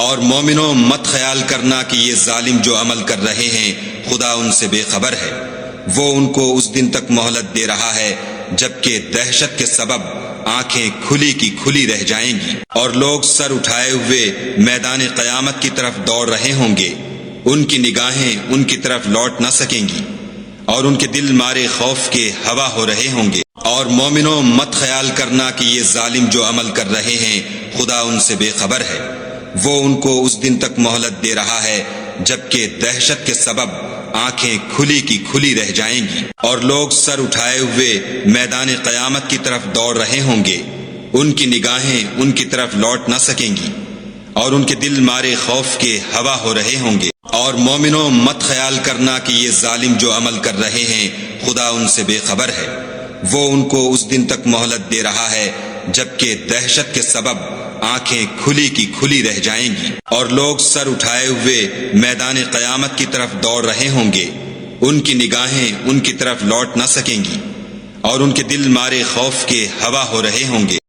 اور مومنوں مت خیال کرنا کہ یہ ظالم جو عمل کر رہے ہیں خدا ان سے بے خبر ہے، وہ ان کو اس دن تک مہلت دے رہا ہے جبکہ دہشت کے سبب آنکھیں کھلی کی کھلی رہ جائیں گی، اور لوگ سر اٹھائے ہوئے میدان قیامت کی طرف دوڑ رہے ہوں گے، ان کی نگاہیں ان کی طرف لوٹ نہ سکیں گی، اور ان کے دل مارے خوف کے ہوا ہو رہے ہوں گے۔ اور مومنوں مت خیال کرنا کہ یہ ظالم جو عمل کر رہے ہیں خدا ان سے بے خبر ہے، وہ ان کو اس دن تک مہلت دے رہا ہے جبکہ دہشت کے سبب آنکھیں کھلی کی کھلی رہ جائیں گی، اور لوگ سر اٹھائے ہوئے میدان قیامت کی طرف دوڑ رہے ہوں گے، ان کی نگاہیں ان کی طرف لوٹ نہ سکیں گی، اور ان کے دل مارے خوف کے ہوا ہو رہے ہوں گے۔ اور مومنوں مت خیال کرنا کہ یہ ظالم جو عمل کر رہے ہیں خدا ان سے بے خبر ہے، وہ ان کو اس دن تک مہلت دے رہا ہے جبکہ دہشت کے سبب آنکھیں کھلی کی کھلی رہ جائیں گی، اور لوگ سر اٹھائے ہوئے میدان قیامت کی طرف دوڑ رہے ہوں گے، ان کی نگاہیں ان کی طرف لوٹ نہ سکیں گی، اور ان کے دل مارے خوف کے ہوا ہو رہے ہوں گے۔